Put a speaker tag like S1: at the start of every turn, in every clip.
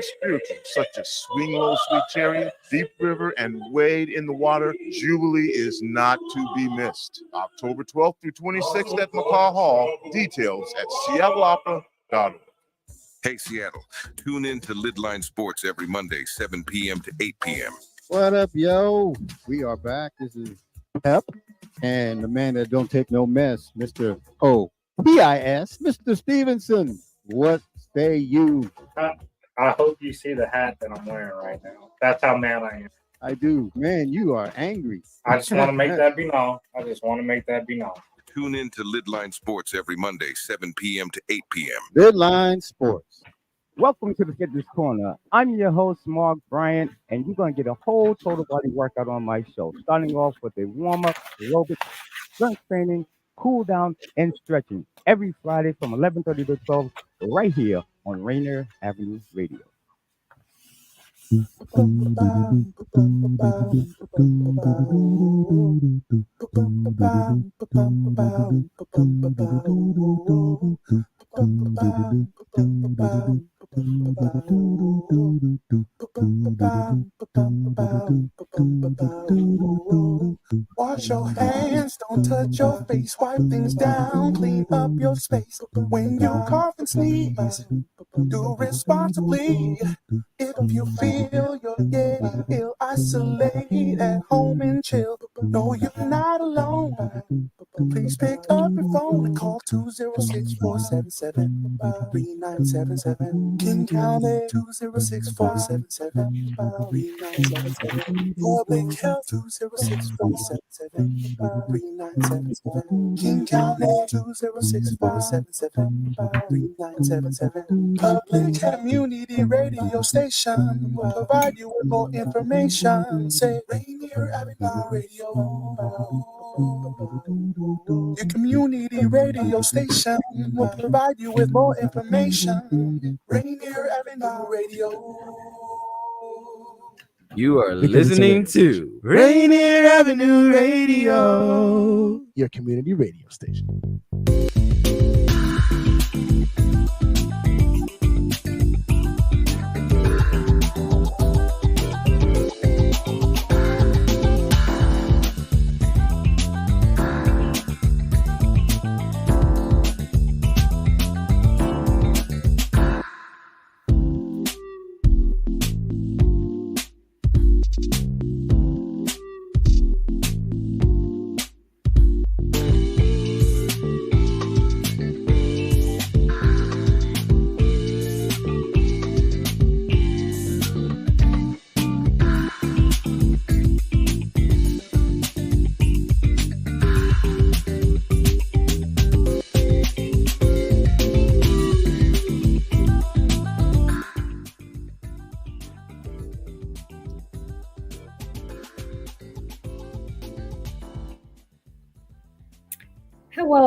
S1: spirituals such as Swing Low, Sweet Chariot, Deep River, and Wade in the Water, Jubilee is not to be missed. October 12th through 26th at McCaw Hall. Details at seattleopera.org.
S2: Hey, Seattle, tune in to Lidline Sports every Monday, 7 p.m. to 8 p.m.
S3: What up, yo? We are back. This is Pep, and the man that don't take no mess, Mr. O-P-I-S, Mr. Stevenson. What say you?
S4: I hope you see the hat that I'm wearing right now. That's how mad I am.
S3: I do. Man, you are angry.
S4: I just want to make that be known.
S2: Tune in to Lidline Sports every Monday, 7 p.m. to 8 p.m.
S3: Lidline Sports. Welcome to the Fitness Corner. I'm your host, Mark Bryant, and you're going to get a whole total body workout on my show, starting off with a warm-up, aerobic, strength training, cool down, and stretching every Friday from 11:30 to 12 right here on Rainier Avenue Radio.
S5: Wash your hands, don't touch your face, wipe things down, clean up your space. When you cough and sneeze, do responsibly. If you feel you're getting ill, isolate at home and chill. No, you're not alone. Please pick up your phone and call 206-477-3977. King County 206-477-3977. Public Health 206-477-3977. King County 206-477-3977. Public Community Radio Station will provide you with more information. Say Rainier Avenue Radio. Your community radio station will provide you with more information. Rainier Avenue Radio.
S6: You are listening to Rainier Avenue Radio,
S5: your community radio station.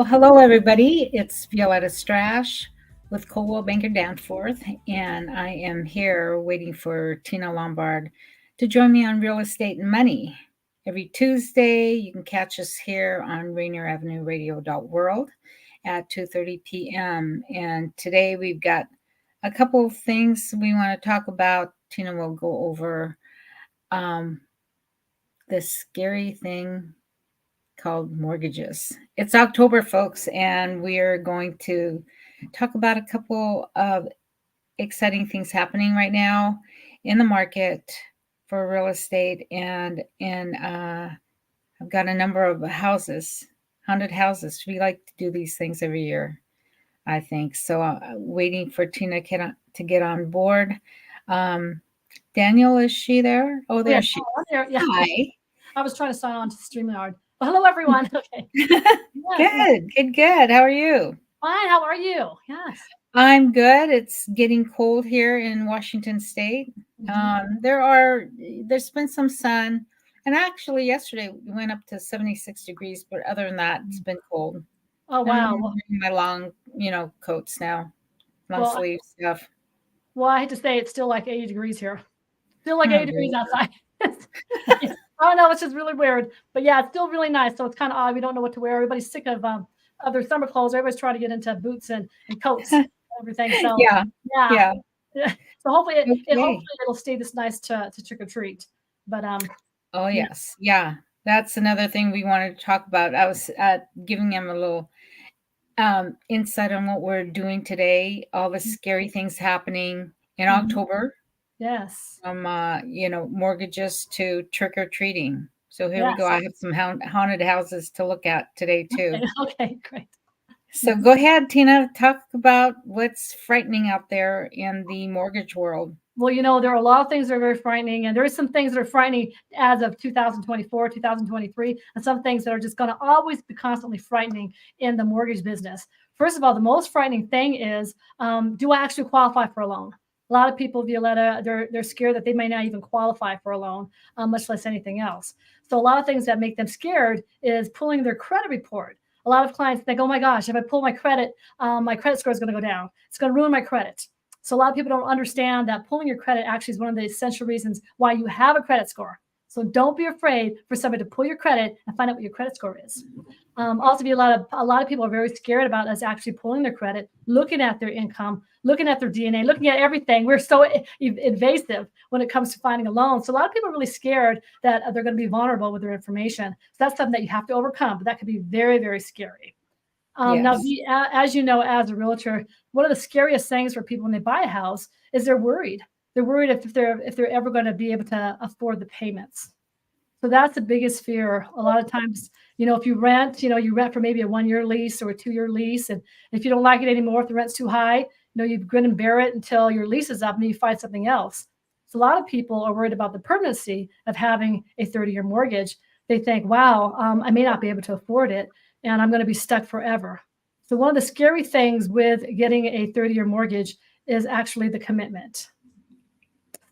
S7: Hello, everybody. It's Violeta Strash with Coldwell Banker Danforth, and I am here waiting for Tina Lombard to join me on Real Estate and Money. Every Tuesday, you can catch us here on Rainier Avenue Radio.world at 2:30 p.m. And today we've got a couple of things we want to talk about. Tina will go over this scary thing called mortgages. It's October, folks, and we are going to talk about a couple of exciting things happening right now in the market for real estate. And I've got a number of houses, 100 houses. We like to do these things every year, I think. So waiting for Tina to get on board. Daniel, is she there? Oh, there she is.
S8: There. Yeah.
S7: Hi.
S8: I was trying to sign on to StreamYard. Well, hello, everyone. Okay.
S7: Good. How are you?
S8: Fine. How are you? Yes.
S7: I'm good. It's getting cold here in Washington State.
S8: Mm-hmm.
S7: There's been some sun, and actually yesterday we went up to 76 degrees, but other than that, it's been cold.
S8: Oh, wow.
S7: I'm wearing my long, coats now, sleeve stuff.
S8: Well, I hate to say it's still like 80 degrees here. Still like 80 degrees outside. I don't know. It's just really weird. But yeah, it's still really nice. So it's kind of odd. We don't know what to wear. Everybody's sick of their summer clothes. Everybody's trying to get into boots and coats and everything. So yeah. So hopefully
S7: Okay.
S8: it'll stay this nice to trick or treat. But
S7: Oh, yes. Yeah. That's another thing we wanted to talk about. I was giving him a little insight on what we're doing today, all the scary things happening in October,
S8: yes.
S7: from mortgages to trick or treating. So here we
S8: Yes.
S7: go. I have some haunted houses to look at today too.
S8: Okay, great.
S7: So go ahead, Tina, talk about what's frightening out there in the mortgage world.
S8: Well, there are a lot of things that are very frightening, and there are some things that are frightening as of 2024, 2023, and some things that are just going to always be constantly frightening in the mortgage business. First of all, the most frightening thing is, do I actually qualify for a loan? A lot of people, Violeta, they're scared that they may not even qualify for a loan, much less anything else. So a lot of things that make them scared is pulling their credit report. A lot of clients think, oh my gosh, if I pull my credit score is going to go down. It's going to ruin my credit. So a lot of people don't understand that pulling your credit actually is one of the essential reasons why you have a credit score. So don't be afraid for somebody to pull your credit and find out what your credit score is. Also, a lot of people are very scared about us actually pulling their credit, looking at their income, looking at their DNA, looking at everything. We're so invasive when it comes to finding a loan. So a lot of people are really scared that they're going to be vulnerable with their information. So that's something that you have to overcome, but that could be very, very scary. Now, as you know, as a realtor, one of the scariest things for people when they buy a house is they're worried. They're worried if they're ever going to be able to afford the payments. So that's the biggest fear. A lot of times, if you rent, you rent for maybe a 1-year lease or a 2-year lease. And if you don't like it anymore, if the rent's too high, you grin and bear it until your lease is up and you find something else. So a lot of people are worried about the permanency of having a 30-year mortgage. They think, wow, I may not be able to afford it and I'm going to be stuck forever. So one of the scary things with getting a 30-year mortgage is actually the commitment.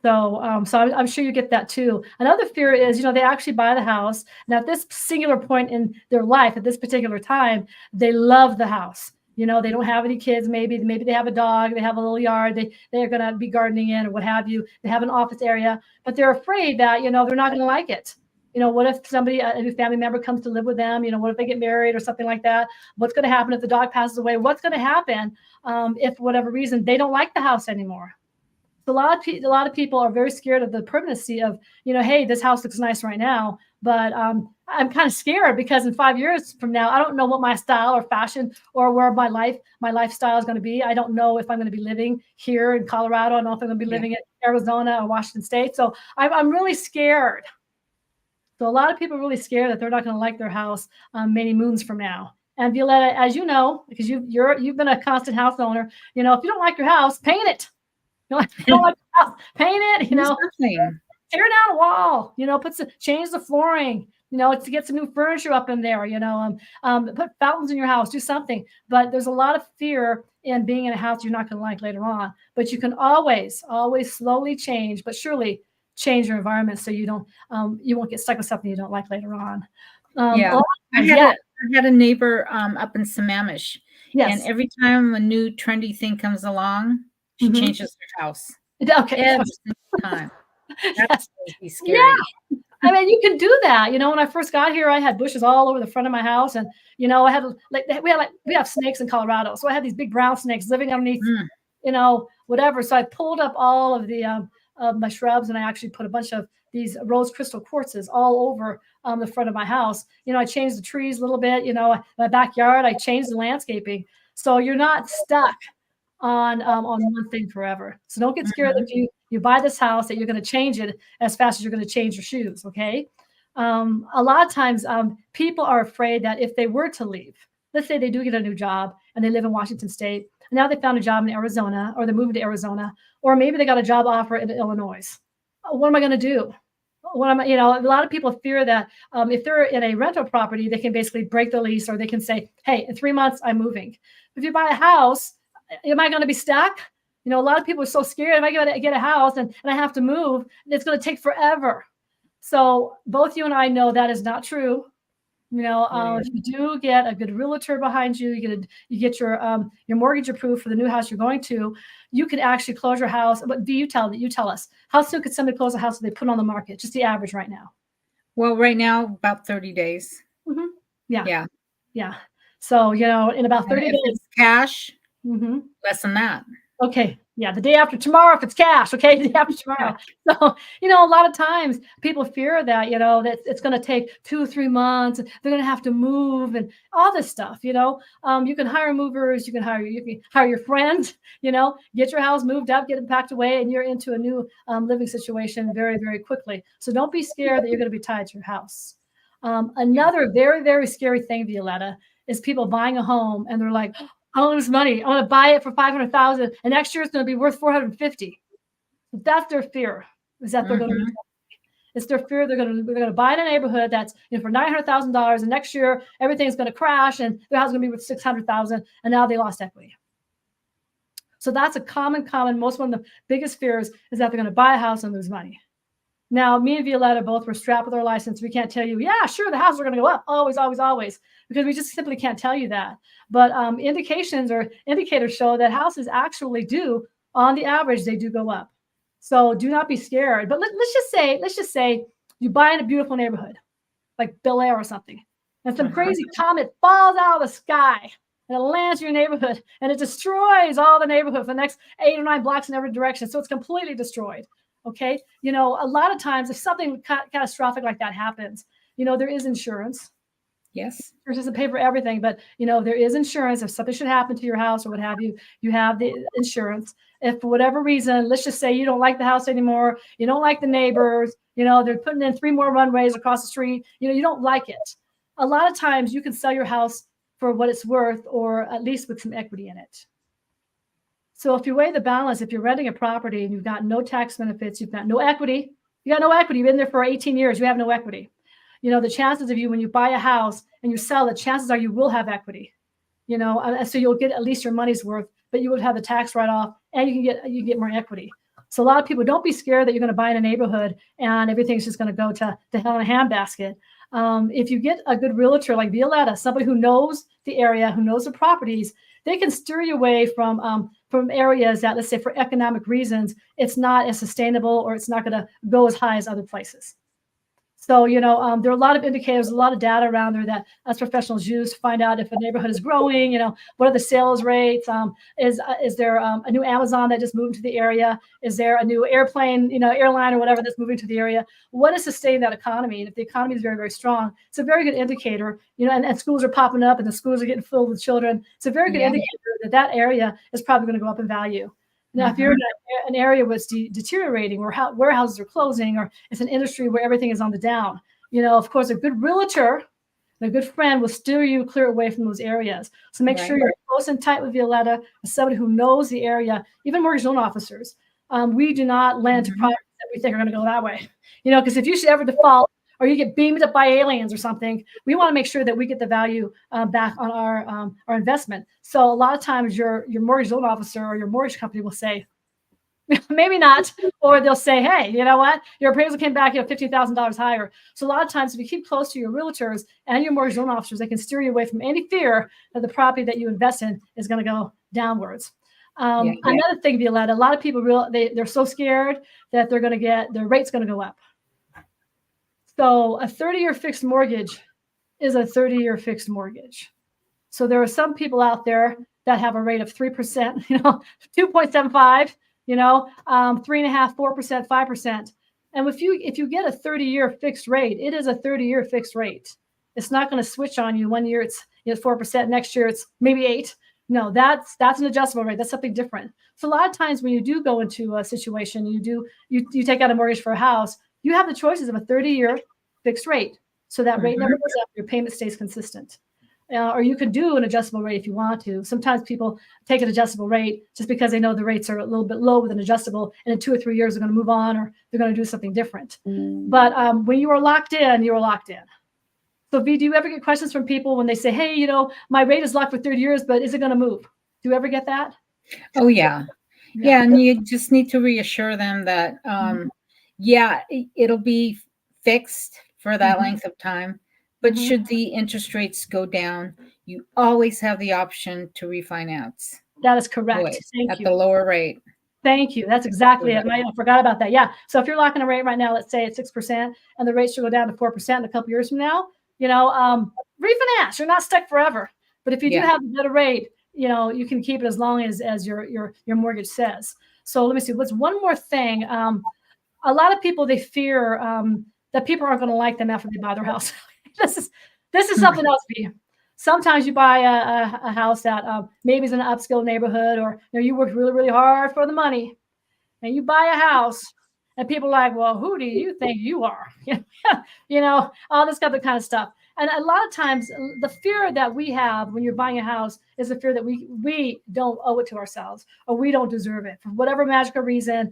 S8: So I'm sure you get that too. Another fear is, they actually buy the house, and at this singular point in their life, at this particular time, they love the house. They don't have any kids. Maybe they have a dog. They have a little yard. They're going to be gardening in or what have you. They have an office area, but they're afraid that they're not going to like it. What if somebody, a new family member comes to live with them? What if they get married or something like that? What's going to happen if the dog passes away? What's going to happen if, for whatever reason, they don't like the house anymore? So a lot of people are very scared of the permanency of, hey, this house looks nice right now, but I'm kind of scared because in 5 years from now, I don't know what my style or fashion or where my lifestyle is going to be. I don't know if I'm going to be living here in Colorado. I don't know if I'm going to be living in Arizona or Washington State. So I'm really scared. So a lot of people are really scared that they're not going to like their house many moons from now. And Violeta, as you know, because you've been a constant house owner, if you don't like your house, paint it. You don't like the house, paint it. Tear down a wall. Change the flooring. To get some new furniture up in there. Put fountains in your house. Do something. But there's a lot of fear in being in a house you're not going to like later on. But you can always slowly change, but surely change your environment so you won't get stuck with something you don't like later on.
S7: I had a neighbor up in Sammamish.
S8: Yes.
S7: And every time a new trendy thing comes along, she changes her house.
S8: Okay.
S7: Every single time. That's scary.
S8: Yeah. I mean, you can do that. When I first got here, I had bushes all over the front of my house, and I had we have snakes in Colorado, so I had these big brown snakes living underneath, whatever. So I pulled up all of the my shrubs, and I actually put a bunch of these rose crystal quartzes all over the front of my house. I changed the trees a little bit. My backyard, I changed the landscaping, so you're not stuck on one thing forever. So don't get scared if you buy this house that you're going to change it as fast as you're going to change your shoes. Okay. A lot of times people are afraid that if they were to leave, let's say they do get a new job and they live in Washington State, and now they found a job in Arizona, or they're moving to Arizona, or maybe they got a job offer in Illinois. What am I going to do? A lot of people fear that if they're in a rental property, they can basically break the lease, or they can say, hey, in 3 months, I'm moving. If you buy a house, am I going to be stuck? A lot of people are so scared. If I get a house and I have to move, it's going to take forever. So both you and I know that is not true. If you do get a good realtor behind you, you get your mortgage approved for the new house you're going to, you could actually close your house. But you tell us, how soon could somebody close a house that they put on the market? Just the average right now.
S7: Well, right now, about 30 days.
S8: Mm-hmm. Yeah. So, in about 30 days.
S7: It's cash, less than that.
S8: Okay. Yeah. The day after tomorrow, if it's cash. Okay. The day after tomorrow. So, a lot of times people fear that, that it's going to take 2 or 3 months. They're going to have to move and all this stuff, you can hire movers. You can hire your friends, get your house moved up, get it packed away, and you're into a new living situation very, very quickly. So don't be scared that you're going to be tied to your house. Another very, very scary thing, Violeta, is people buying a home and they're like, I don't lose money. I want to buy it for $500,000, and next year it's going to be worth $450,000. That's their fear. Is that they're going to? It's their fear they're going to buy in a neighborhood that's for $900,000, and next year everything's going to crash, and their house is going to be worth $600,000, and now they lost equity. So that's a common. Most one of the biggest fears is that they're going to buy a house and lose money. Now, me and Violeta both were strapped with our license. We can't tell you, yeah, sure, the houses are going to go up, always, always, always, because we just simply can't tell you that. But indications or indicators show that houses actually do, on the average, they do go up. So do not be scared. But let's just say you buy in a beautiful neighborhood, like Bel Air or something, and some crazy comet falls out of the sky and it lands in your neighborhood and it destroys all the neighborhood for the next 8 or 9 blocks in every direction. So it's completely destroyed. Okay. A lot of times if something catastrophic like that happens, there is insurance.
S7: Yes.
S8: Insurance doesn't pay for everything, but there is insurance. If something should happen to your house or what have you, you have the insurance. If for whatever reason, let's just say you don't like the house anymore, you don't like the neighbors, they're putting in 3 more runways across the street, you don't like it. A lot of times you can sell your house for what it's worth, or at least with some equity in it. So if you weigh the balance, if you're renting a property and you've got no tax benefits, you've got no equity, you've been there for 18 years, you have no equity. The chances of you, when you buy a house and you sell it, chances are you will have equity, so you'll get at least your money's worth, but you would have the tax write-off and you get more equity. So a lot of people, don't be scared that you're going to buy in a neighborhood and everything's just going to go to hell in a handbasket. If you get a good realtor like Violeta, somebody who knows the area, who knows the properties, they can steer you away from areas that, let's say, for economic reasons, it's not as sustainable or it's not going to go as high as other places. So, there are a lot of indicators, a lot of data around there that us professionals use to find out if a neighborhood is growing, what are the sales rates? Is there a new Amazon that just moved to the area? Is there a new airplane, airline or whatever that's moving to the area? What is sustaining that economy? And if the economy is very, very strong, it's a very good indicator, and schools are popping up and the schools are getting filled with children. It's a very good indicator that area is probably going to go up in value. Now, if you're in an area where it's deteriorating, or warehouses are closing, or it's an industry where everything is on the down, of course, a good realtor, a good friend will steer you clear away from those areas. So make sure you're close and tight with Violeta, as somebody who knows the area. Even mortgage loan officers, we do not lend to properties that we think are going to go that way. Because if you should ever default, or you get beamed up by aliens or something, we want to make sure that we get the value back on our investment. So a lot of times your mortgage loan officer or your mortgage company will say, maybe not, or they'll say, hey, you know what? Your appraisal came back, $50,000 higher. So a lot of times if you keep close to your realtors and your mortgage loan officers, they can steer you away from any fear that the property that you invest in is going to go downwards. Another thing, Violeta, a lot of people, they're so scared that their rate's going to go up. So a 30-year fixed mortgage is a 30-year fixed mortgage. So there are some people out there that have a rate of 3%, 2.75, 3.5%, 4%, 5%. And if you get a 30-year fixed rate, it is a 30-year fixed rate. It's not going to switch on you. One year it's 4%, next year it's maybe 8%. No, that's an adjustable rate. That's something different. So a lot of times when you do go into a situation, you take out a mortgage for a house, you have the choices of a 30-year fixed rate. So that rate never goes up, your payment stays consistent. Or you could do an adjustable rate if you want to. Sometimes people take an adjustable rate just because they know the rates are a little bit low with an adjustable, and in 2 or 3 years they're going to move on or they're going to do something different. But when you are locked in, you are locked in. So V, do you ever get questions from people when they say, hey, my rate is locked for 30 years, but is it going to move? Do you ever get that?
S7: Oh, yeah. Yeah, and you just need to reassure them that, it'll be fixed for that length of time. But should the interest rates go down, you always have the option to refinance.
S8: That is correct.
S7: Always,
S8: Thank
S7: at
S8: you.
S7: the lower rate.
S8: Thank you. That's exactly it. I forgot about that. Yeah. So if you're locking a rate right now, let's say it's 6%, and the rates should go down to 4% in a couple years from now, refinance. You're not stuck forever. But if you do have a better rate, you can keep it as long as your mortgage says. So let me see. What's one more thing? A lot of people, they fear that people aren't going to like them after they buy their house. This is something else for you. Sometimes you buy a house that maybe is in an upscale neighborhood, or you worked really, really hard for the money, and you buy a house, and people are like, well, who do you think you are? All this other kind of stuff. And a lot of times, the fear that we have when you're buying a house is the fear that we don't owe it to ourselves, or we don't deserve it for whatever magical reason.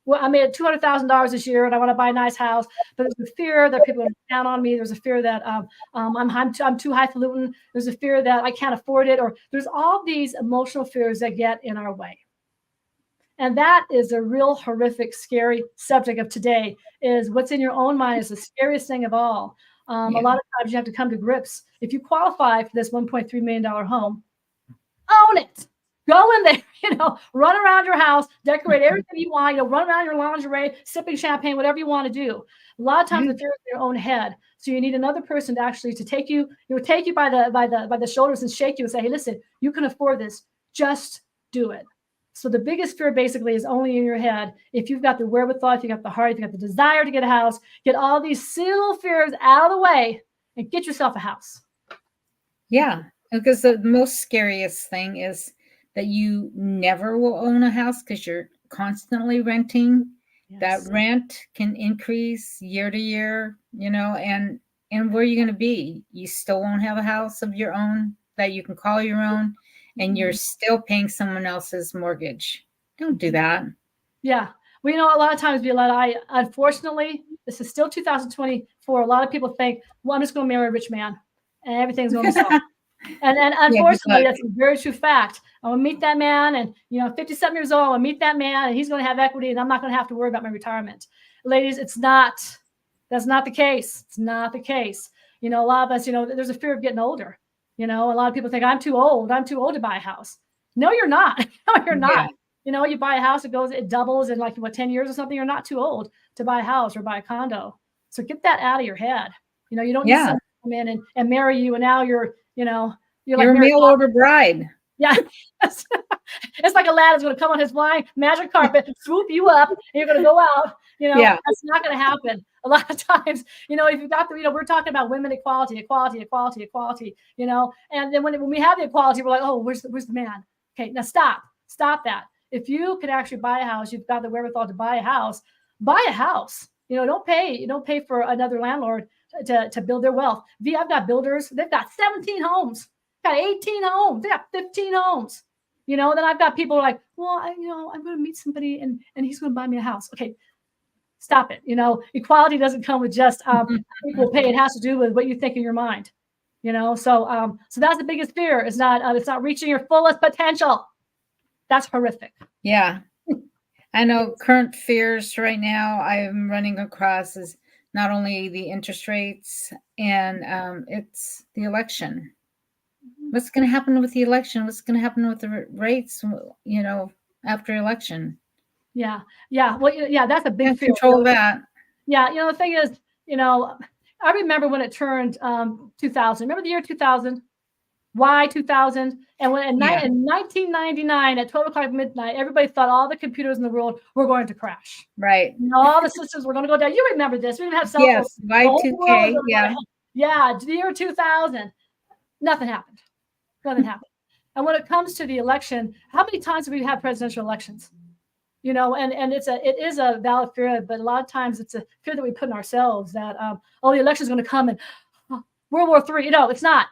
S8: Well, I made $200,000 this year, and I want to buy a nice house. But there's a fear that people are down on me. There's a fear that I'm too highfalutin. There's a fear that I can't afford it, or there's all these emotional fears that get in our way. And that is a real horrific, scary subject of today. Is what's in your own mind is the scariest thing of all. A lot of times you have to come to grips. If you qualify for this $1.3 million home, own it. Go in there, run around your house, decorate everything you want, run around your lingerie, sipping champagne, whatever you want to do. A lot of times the fear is in your own head. So you need another person to actually take you by the shoulders and shake you and say, hey, listen, you can afford this. Just do it. So the biggest fear basically is only in your head. If you've got the wherewithal, if you've got the heart, if you've got the desire to get a house, get all these silly little fears out of the way and get yourself a house.
S7: Yeah, because the most scariest thing is that you never will own a house because you're constantly renting. Yes. That rent can increase year to year, and where are you going to be? You still won't have a house of your own that you can call your own, and you're still paying someone else's mortgage. Don't do that. Yeah.
S8: Well, a lot of times, Violeta, unfortunately, this is still 2024. A lot of people think, well, I'm just going to marry a rich man and everything's going to be solved. And unfortunately, that's a very true fact. I'm going to meet that man, and 57 years old, I'll meet that man, and he's going to have equity, and I'm not going to have to worry about my retirement. Ladies, that's not the case. It's not the case. A lot of us, there's a fear of getting older. A lot of people think I'm too old to buy a house. No, you're not. No, you're not. Yeah. You buy a house, it doubles in 10 years or something. You're not too old to buy a house or buy a condo. So get that out of your head. You don't need someone to come in and marry you, and now you're like
S7: a mail order bride.
S8: Yeah. It's like a lad is going to come on his flying magic carpet, swoop you up, and you're going to go out. That's not going to happen. A lot of times, if you've got we're talking about women equality, and then when we have the equality, we're like, oh, where's the man? Okay, now stop that. If you could actually buy a house, you've got the wherewithal to buy a house. Buy a house. Don't pay for another landlord to build their wealth. I've got builders. They've got 17 homes. Got 18 homes. They got 15 homes. Then I've got people like, well, I'm going to meet somebody and he's going to buy me a house. Okay, stop it. Equality doesn't come with just equal pay. It has to do with what you think in your mind. So that's the biggest fear. It's not reaching your fullest potential. That's horrific.
S7: Yeah, I know. Current fears right now I'm running across is not only the interest rates and it's the election. What's going to happen with the election? What's going to happen with the rates, after election?
S8: Yeah. Well, that's a big fear.
S7: Control that.
S8: Yeah. The thing is, I remember when it turned 2000. Remember the year 2000? Why 2000? And when in 1999 at 12 o'clock midnight, everybody thought all the computers in the world were going to crash.
S7: Right.
S8: All the systems were going to go down. You remember this? We didn't have cell phones.
S7: Yes, Y2K. Yeah.
S8: Yeah. The year 2000. Nothing happened. And when it comes to the election, how many times have we had presidential elections? And it is a valid fear, but a lot of times it's a fear that we put in ourselves that the election is going to come and World War III. It's not.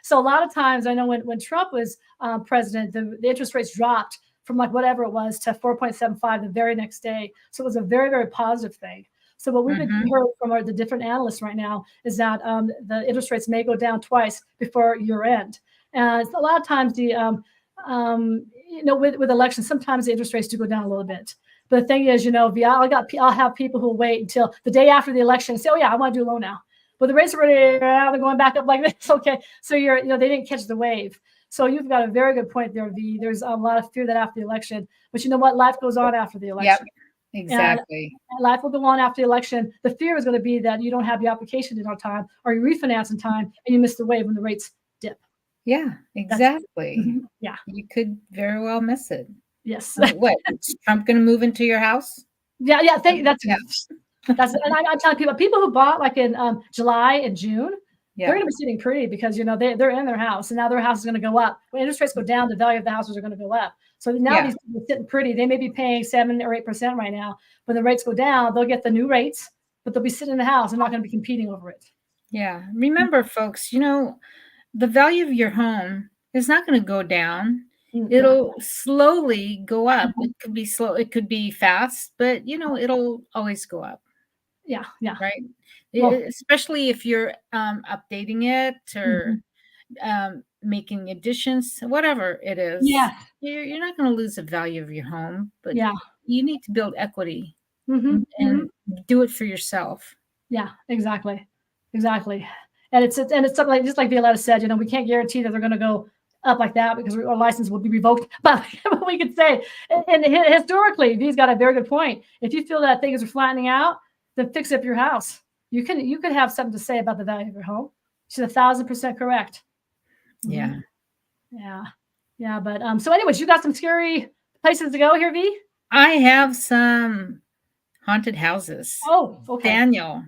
S8: So a lot of times I know when Trump was president, the interest rates dropped from whatever it was to 4.75 the very next day. So it was a very, very positive thing. So what we've been heard from the different analysts right now is that the interest rates may go down twice before year end. And a lot of times with elections, sometimes the interest rates do go down a little bit. But the thing is, I'll have people who wait until the day after the election and say, oh yeah, I want to do a loan now. But the rates are already they're going back up like this. Okay, so they didn't catch the wave. So you've got a very good point there, V. There's a lot of fear that after the election, but you know what? Life goes on after the election.
S7: Yep. Exactly.
S8: And life will go on after the election. The fear is going to be that you don't have the application in on time or you refinance in time and you miss the wave when the rates dip.
S7: Yeah, exactly.
S8: Mhm. Yeah.
S7: You could very well miss it.
S8: Yes.
S7: What? Is Trump going to move into your house?
S8: Yeah. Yeah. That's
S7: Yeah.
S8: and I'm telling people who bought like in July and June, they're
S7: Yeah.
S8: going to be sitting pretty because they're in their house and now their house is going to go up. When interest rates go down, the value of the houses are going to go up. So now
S7: Yeah.
S8: these people are sitting pretty. They may be paying 7 or 8% right now. When the rates go down, they'll get the new rates, but they'll be sitting in the house. They're not going to be competing over it.
S7: Yeah. Remember, folks, the value of your home is not going to go down. It'll slowly go up. It could be slow. It could be fast, but it'll always go up.
S8: Yeah. Yeah.
S7: Right.
S8: Well,
S7: Especially if you're updating it or making additions, whatever it is.
S8: Yeah.
S7: You're not going to lose the value of your home, but
S8: Yeah.
S7: you need to build equity
S8: Mhm.
S7: and do it for yourself.
S8: Yeah, exactly. And it's something like just like Violeta said, we can't guarantee that they're going to go up like that because our license will be revoked. But we could say, and historically, V's got a very good point. If you feel that things are flattening out, then fix up your house. You could have something to say about the value of your home. She's 1,000% correct.
S7: Yeah.
S8: Yeah. But so anyways, you got some scary places to go here, V?
S7: I have some haunted houses.
S8: Oh, okay.
S7: Daniel,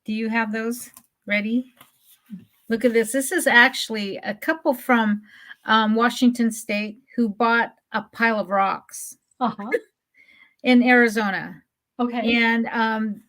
S7: do you have those ready? Look at this. This is actually a couple from Washington State who bought a pile of rocks in Arizona.
S8: Okay.
S7: And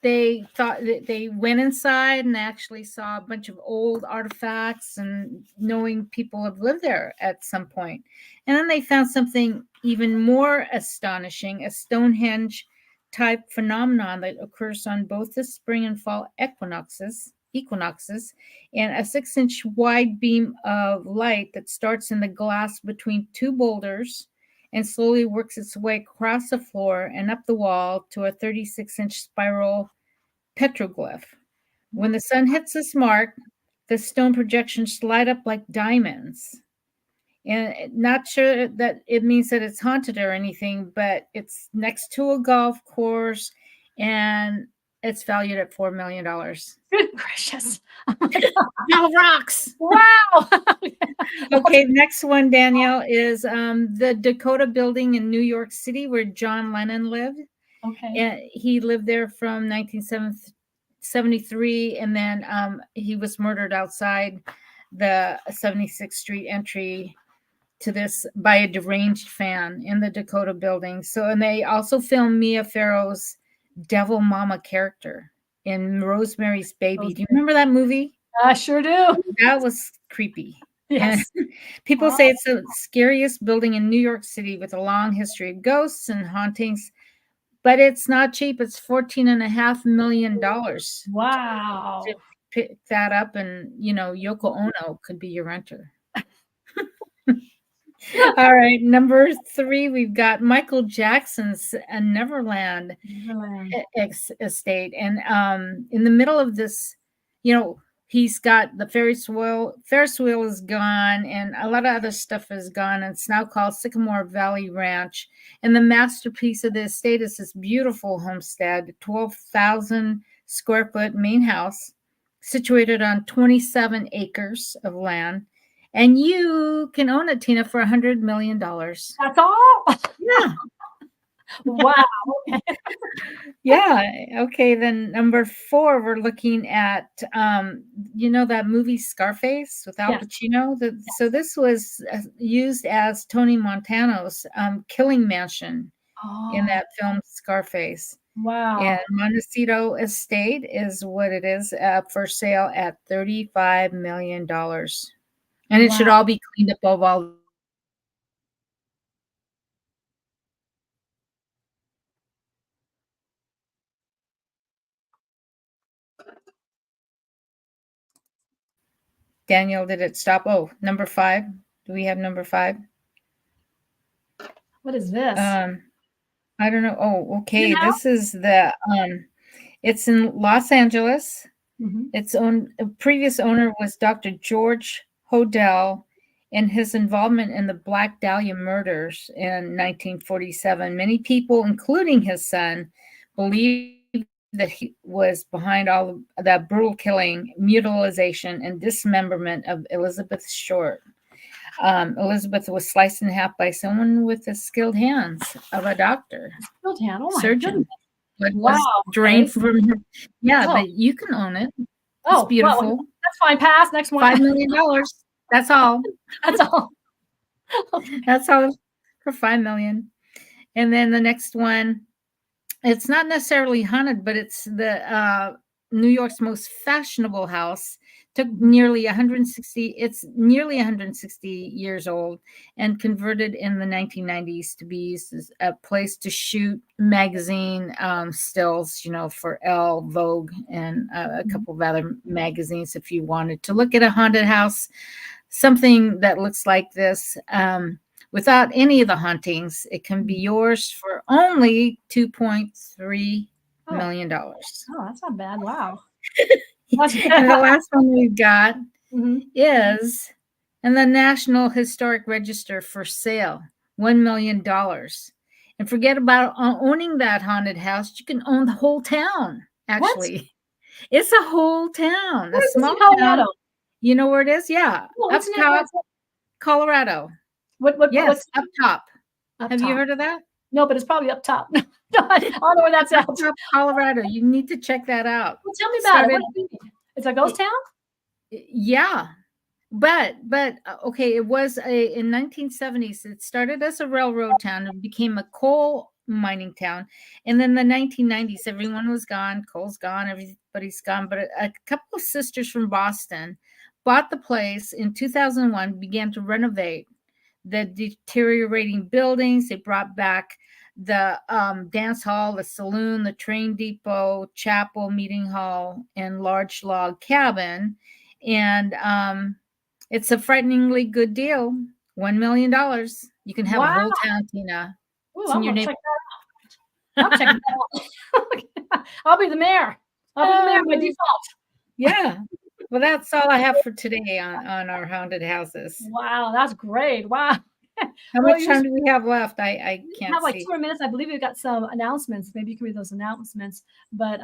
S7: they thought that they went inside and actually saw a bunch of old artifacts and knowing people have lived there at some point. And then they found something even more astonishing, a Stonehenge type phenomenon that occurs on both the spring and fall equinoxes, and a 6-inch wide beam of light that starts in the glass between two boulders and slowly works its way across the floor and up the wall to a 36-inch spiral petroglyph. When the sun hits this mark, the stone projections light up like diamonds. And not sure that it means that it's haunted or anything, but it's next to a golf course and it's valued at $4 million.
S8: Good gracious.
S7: No rocks.
S8: Wow.
S7: Okay, next one, Danielle, is the Dakota building in New York City where John Lennon lived.
S8: Okay.
S7: And he lived there from 1973, and then he was murdered outside the 76th Street entry to this by a deranged fan in the Dakota building. So, and they also filmed Mia Farrow's Devil Mama character in Rosemary's Baby. Do you remember that movie?
S8: I sure do.
S7: That was creepy.
S8: Yes.
S7: And people say it's the scariest building in New York City with a long history of ghosts and hauntings, but it's not cheap. It's $14.5 million.
S8: Wow.
S7: To pick that up, and Yoko Ono could be your renter. All right, number 3, we've got Michael Jackson's Neverland estate, and in the middle of this, he's got the Ferris wheel is gone, and a lot of other stuff is gone. And it's now called Sycamore Valley Ranch, and the masterpiece of the estate is this beautiful homestead, 12,000 square foot main house, situated on 27 acres of land. And you can own it, Tina, for $100 million.
S8: That's all?
S7: Yeah.
S8: Wow.
S7: Yeah. Okay. Then number 4, we're looking at, that movie Scarface with Al Pacino. So this was used as Tony Montano's killing mansion in that film Scarface.
S8: Wow.
S7: And Montecito Estate is what it is, for sale at $35 million. And it should all be cleaned up of all. Daniel, did it stop? Oh, number 5. Do we have number 5?
S8: What is this?
S7: I don't know. Oh, okay. This is the it's in Los Angeles.
S8: Mm-hmm.
S7: Its previous owner was Dr. George Hodel, and his involvement in the Black Dahlia murders in 1947. Many people, including his son, believe that he was behind all the brutal killing, mutilization, and dismemberment of Elizabeth Short. Elizabeth was sliced in half by someone with the skilled hands of a doctor,
S8: Skilled hand. Oh my
S7: surgeon.
S8: goodness.
S7: Blood
S8: Wow.
S7: was drained from her. Yeah,
S8: Oh.
S7: but you can own it.
S8: Oh,
S7: It's beautiful.
S8: well, that's fine. Pass. Next one.
S7: $5 million. That's all.
S8: That's all. Okay.
S7: That's all for $5 million. And then the next one, it's not necessarily haunted, but it's the New York's most fashionable house. Took nearly 160. It's nearly 160 years old and converted in the 1990s to be used as a place to shoot magazine stills, for Elle, Vogue, and a couple of other magazines. If you wanted to look at a haunted house, something that looks like this, without any of the hauntings, it can be yours for only $2.3 million.
S8: Oh, that's not bad. Wow.
S7: And the last one we've got
S8: Mhm.
S7: is in the National Historic Register for sale, $1 million. And forget about owning that haunted house. You can own the whole town, actually. It's a whole town,
S8: Where
S7: a
S8: is this in
S7: small
S8: Colorado?
S7: town. You know where it is? Yeah.
S8: Oh,
S7: Up
S8: what's the name
S7: top,
S8: of it?
S7: Colorado.
S8: What?
S7: Yes,
S8: What's
S7: up top.
S8: up
S7: Have you
S8: top?
S7: heard of that?
S8: No, but it's probably up top. I don't know where that's at.
S7: Up top, Colorado. You need to check that out.
S8: Well, tell me about it.
S7: Started-
S8: What do you mean? It's a ghost town?
S7: Yeah, but okay, it was in 1970s. It started as a railroad town and became a coal mining town, and then the 1990s, everyone was gone. Coal's gone, everybody's gone. But a couple of sisters from Boston bought the place in 2001, began to renovate the deteriorating buildings. They brought back the dance hall, the saloon, the train depot, chapel, meeting hall, and large log cabin. And it's a frighteningly good deal. $1 million. You can have a whole town, Tina.
S8: Ooh,
S7: It's in
S8: I'm
S7: your
S8: gonna
S7: neighborhood.
S8: check that out. I'm checking that out. I'll be the mayor. I'll be the mayor by default.
S7: Yeah. Well, that's all I have for today on our haunted houses.
S8: Wow, that's great. Wow.
S7: How
S8: Well,
S7: much
S8: you're-
S7: time do we have left? I
S8: We
S7: can't
S8: have like
S7: see.
S8: 2 more minutes. I believe we've got some announcements. Maybe you can read those announcements. But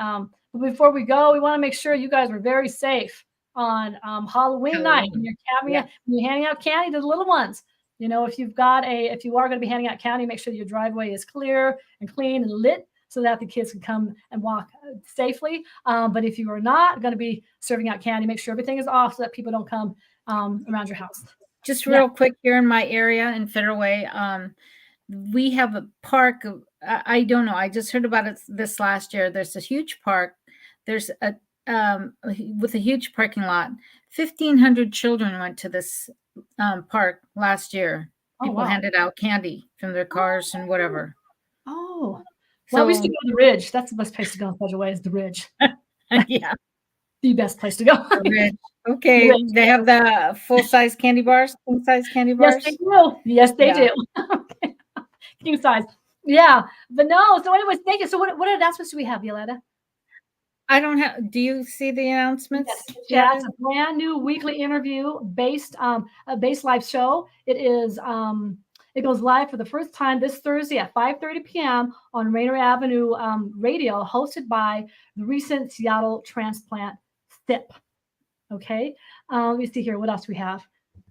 S8: before we go, we want to make sure you guys are very safe on Halloween night when you're handing out candy to the little ones. If you are going to be handing out candy, make sure your driveway is clear and clean and lit so that the kids can come and walk safely. But if you are not going to be serving out candy, make sure everything is off so that people don't come around your house.
S7: Just real quick, here in my area in Federal Way, we have a park. I don't know. I just heard about it this last year. There's a huge park. There's with a huge parking lot. 1,500 children went to this park last year. People handed out candy from their cars and whatever.
S8: Oh, well, we used to go to the Ridge. That's the best place to go in Federal Way is the Ridge.
S7: Yeah,
S8: the best place to go.
S7: The Ridge. Okay, they have the full-size candy bars, king-size candy bars.
S8: Yes, they do. Yes, they do. Okay. King size. Yeah, but no. So, anyways, thank you. So, what announcements do we have, Violeta?
S7: I don't have. Do you see the announcements?
S8: Yes, yeah, it's a brand new weekly interview based live show. It is it goes live for the first time this Thursday at 5:30 p.m. on Rainier Avenue Radio, hosted by the recent Seattle transplant SIP. Okay, let me see here. What else do we have?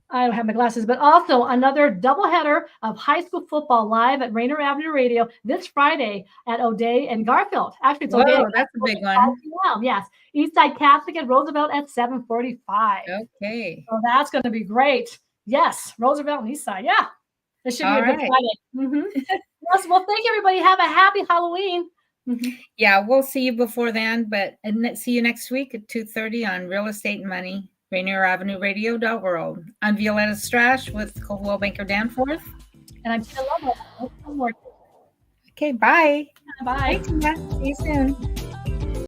S8: I don't have my glasses, but also another doubleheader of high school football live at Rainier Avenue Radio this Friday at O'Day and Garfield. Actually, it's O'Day.
S7: Whoa, that's a big one.
S8: Yes, Eastside Catholic at Roosevelt at 7:45.
S7: Okay.
S8: So that's going to be great. Yes, Roosevelt and Eastside. Yeah, it should be
S7: All
S8: a good
S7: right.
S8: Friday. Mm-hmm. Yes, well, thank you, everybody. Have a happy Halloween. Mm-hmm.
S7: Yeah, we'll see you before then, but see you next week at 2:30 on Real Estate and Money, Rainier Avenue Radio.world. I'm Violeta Strash with Coldwell Banker Danforth.
S8: And I'm Tina Lombard.
S7: Okay, bye.
S8: Bye.
S7: See you soon.